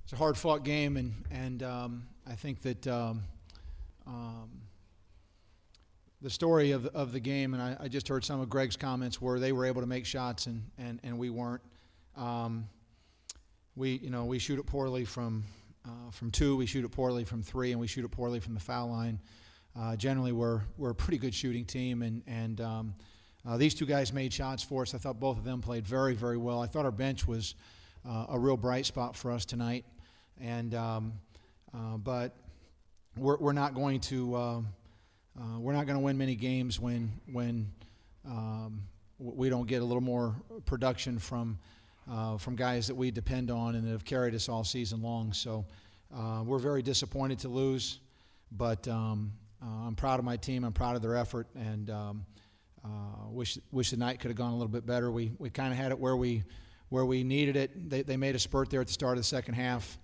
it's a hard-fought game, and I think that the story of the game, and I just heard some of Greg's comments where they were able to make shots and we weren't. We shoot it poorly from two, we shoot it poorly from three, and we shoot it poorly from the foul line. Generally, we're a pretty good shooting team, and these two guys made shots for us. I thought both of them played very, very well. I thought our bench was a real bright spot for us tonight, and but we're not going to win many games when we don't get a little more production from guys that we depend on and that have carried us all season long. So we're very disappointed to lose, but I'm proud of my team. I'm proud of their effort, and wish the night could have gone a little bit better. We kind of had it where we needed it. They made a spurt there at the start of the second half.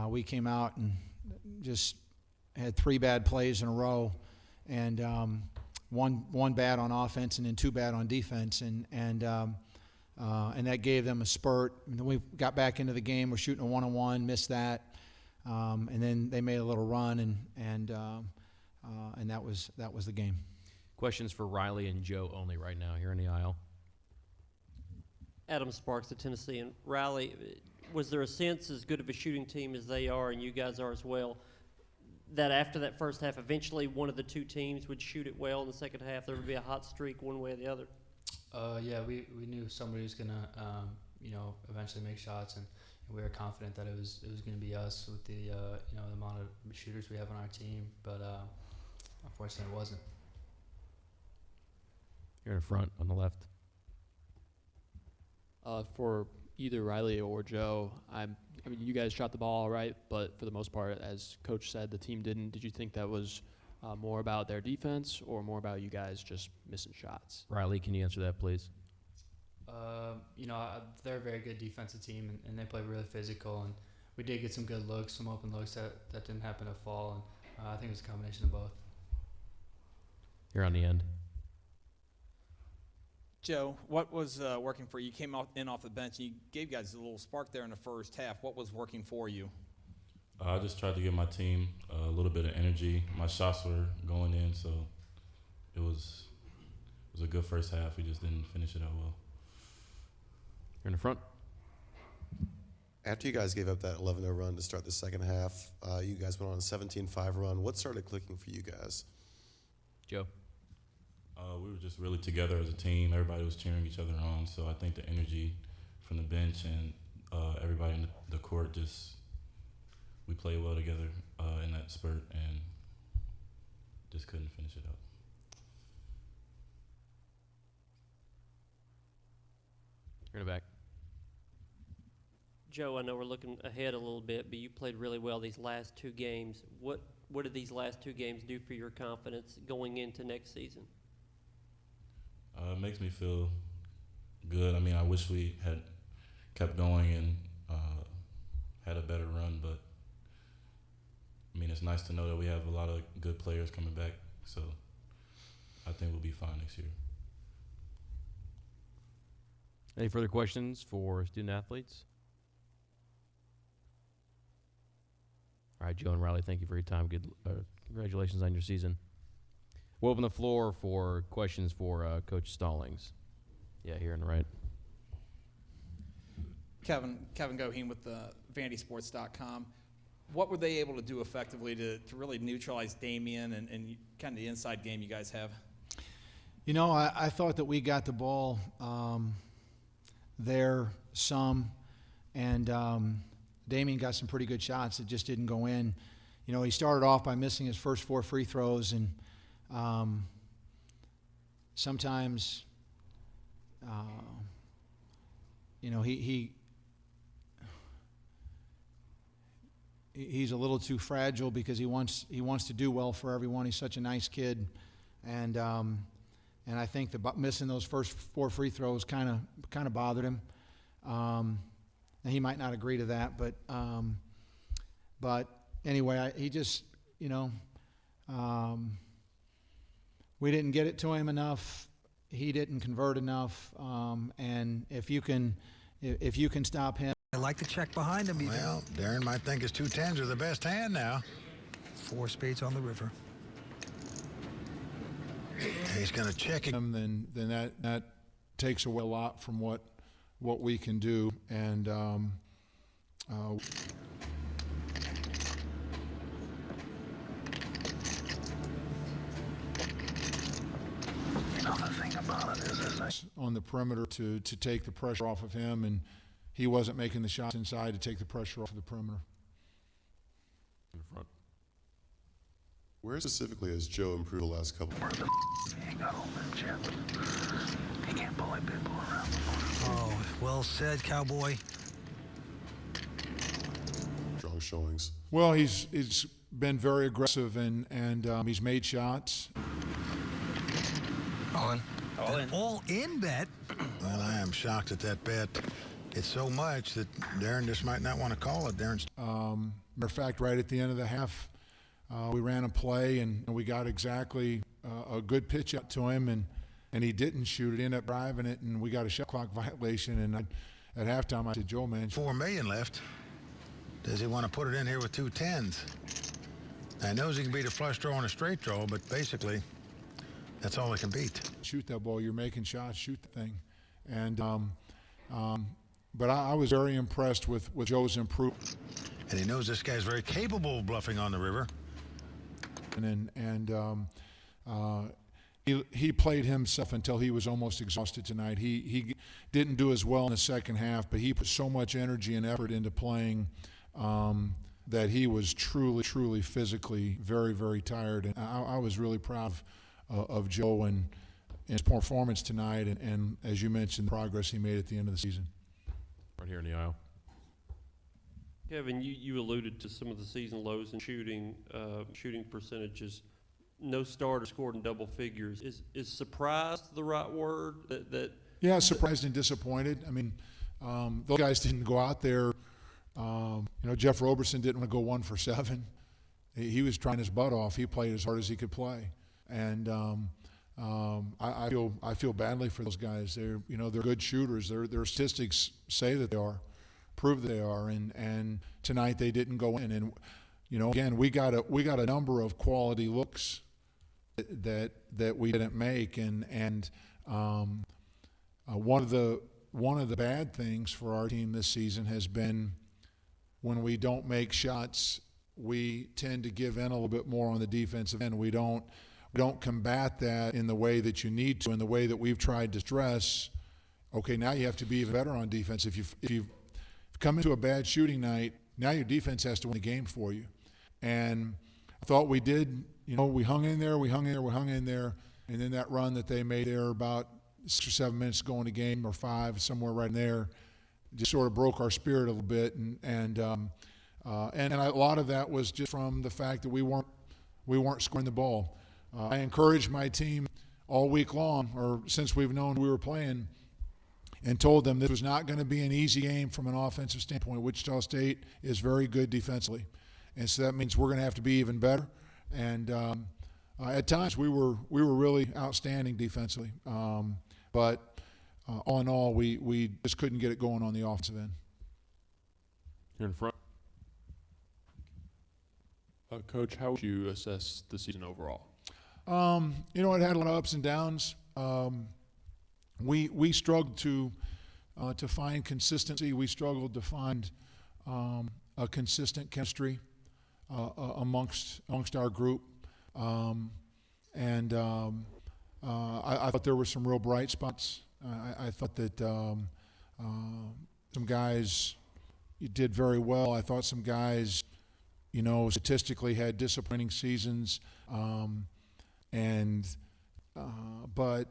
We came out and just had three bad plays in a row, and one bad on offense and then two bad on defense, and that gave them a spurt. And then we got back into the game. We're shooting a one-on-one, missed that, and then they made a little run, and that was the game. Questions for Riley and Joe only right now here in the aisle. Adam Sparks of Tennessee. And Riley, was there a sense, as good of a shooting team as they are and you guys are as well, that after that first half, eventually one of the two teams would shoot it well in the second half? There would be a hot streak one way or the other? Yeah, we knew somebody was going to, eventually make shots, and we were confident that it was going to be us with the, the amount of shooters we have on our team, but unfortunately it wasn't. Here in front on the left. For either Riley or Joe, I mean, you guys shot the ball all right, but for the most part, as Coach said, the team didn't. Did you think that was more about their defense or more about you guys just missing shots? Riley, can you answer that, please? They're a very good defensive team, and they play really physical, and we did get some good looks, some open looks that didn't happen to fall, and I think it was a combination of both. Here on the end. Joe, what was working for you? You came off the bench and you gave guys a little spark there in the first half. What was working for you? I just tried to give my team a little bit of energy. My shots were going in, so it was a good first half. We just didn't finish it out well. Here in the front. After you guys gave up that 11-0 run to start the second half, you guys went on a 17-5 run. What started clicking for you guys? Joe. We were just really together as a team. Everybody was cheering each other on. So I think the energy from the bench and everybody in the court we played well together in that spurt and just couldn't finish it up. Here in the back. Joe, I know we're looking ahead a little bit, but you played really well these last two games. What did these last two games do for your confidence going into next season? It makes me feel good. I mean, I wish we had kept going and had a better run, but I mean, it's nice to know that we have a lot of good players coming back, so I think we'll be fine next year. Any further questions for student athletes? All right, Joe and Riley, thank you for your time. Congratulations on your season. We'll open the floor for questions for Coach Stallings. Yeah, here on the right. Kevin Goheen with VandySports.com. What were they able to do effectively to really neutralize Damian and kind of the inside game you guys have? I thought that we got the ball there some, and Damian got some pretty good shots that just didn't go in. He started off by missing his first 4 free throws, and sometimes, he's a little too fragile because he wants to do well for everyone. He's such a nice kid, and I think missing those first 4 free throws kind of bothered him. And he might not agree to that, but anyway, he just we didn't get it to him enough. He didn't convert enough, and if you can stop him I like to check behind him. Well, Darren might think his 2-10s are the best hand now. 4 spades on the river. He's going to check it. Then that takes away a lot from what we can do. And Another thing about it is on the perimeter to take the pressure off of him, and he wasn't making the shots inside to take the pressure off of the perimeter. In front. Where specifically has Joe improved the last couple? he ain't got home in yet. He can't bully people around. Oh, well said, cowboy. Strong showings. Well, he's been very aggressive, and he's made shots. All in bet. Well, I am shocked at that bet. It's so much that Darren just might not want to call it. Darren's. Matter of fact, right at the end of the half, we ran a play, and we got exactly a good pitch out to him, and he didn't shoot it. He ended up driving it, and we got a shot clock violation. And at halftime, I said, Joe, man, $4 million left. Does he want to put it in here with 2 10s? I knows he can beat a flush draw and a straight draw, but basically, that's all he can beat. shoot that ball. You're making shots. Shoot the thing. And but I was very impressed with Joe's improvement. And he knows this guy's very capable of bluffing on the river. He played himself until he was almost exhausted tonight. He didn't do as well in the second half, but he put so much energy and effort into playing that he was truly physically very, very tired. And I was really proud of Joe and his performance tonight, and as you mentioned, the progress he made at the end of the season. Right here in the aisle. Kevin, you alluded to some of the season lows in shooting percentages. No starter scored in double figures. Is surprised the right word? Yeah, surprised and disappointed. I mean, those guys didn't go out there. Jeff Roberson didn't want to go 1 for 7. He was trying his butt off. He played as hard as he could play, and I feel badly for those guys. They're good shooters. Their statistics say that they are, prove that they are, and tonight they didn't go in. And again, we got a number of quality looks that we didn't make, and one of the bad things for our team this season has been when we don't make shots, we tend to give in a little bit more on the defensive end. We don't combat that in the way that you need to, in the way that we've tried to stress. Okay, now you have to be even better on defense. If you come into a bad shooting night, now your defense has to win the game for you. And I thought we did. We hung in there, and then that run that they made there about 6 or 7 minutes ago in the game, or 5, somewhere right in there, just sort of broke our spirit a little bit. And a lot of that was just from the fact that we weren't scoring the ball. I encouraged my team all week long, or since we've known we were playing, and told them this was not going to be an easy game from an offensive standpoint. Wichita State is very good defensively, and so that means we're going to have to be even better. And at times we were really outstanding defensively, but all in all, we just couldn't get it going on the offensive end. Here in front. Coach, how would you assess the season overall? It had a lot of ups and downs. We struggled to find consistency. We struggled to find a consistent chemistry amongst our group, and I thought there were some real bright spots. I thought that some guys did very well. I thought some guys, statistically had disappointing seasons, but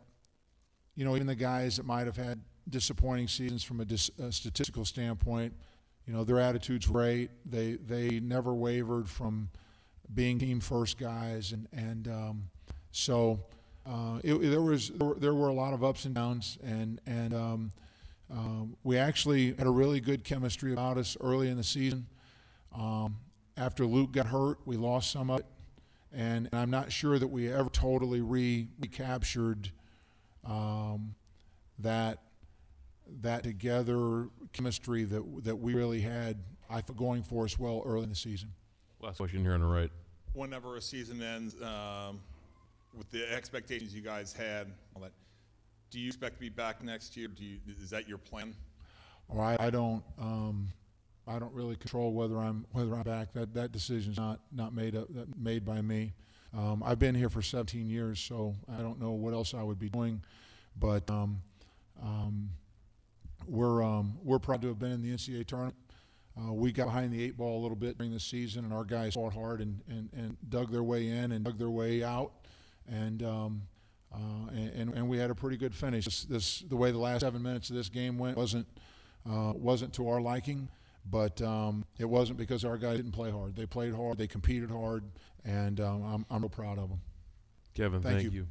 even the guys that might have had disappointing seasons from a statistical standpoint, their attitudes were great. They never wavered from being team first guys, and there were a lot of ups and downs, and we actually had a really good chemistry about us early in the season. After Luke got hurt, we lost some of it, and I'm not sure that we ever totally recaptured that together chemistry that we really had, I thought, going for us well early in the season. Last question here on the right. Whenever a season ends, with the expectations you guys had, all that, do you expect to be back next year? Is that your plan? Or I don't really control whether I'm back. That decision's not made by me. I've been here for 17 years, so I don't know what else I would be doing. But we're proud to have been in the NCAA tournament. We got behind the 8 ball a little bit during the season, and our guys fought hard and dug their way in and dug their way out, and we had a pretty good finish. The way the last 7 minutes of this game went wasn't to our liking, but it wasn't because our guys didn't play hard. They played hard, they competed hard, and I'm real proud of them. Kevin, thank you.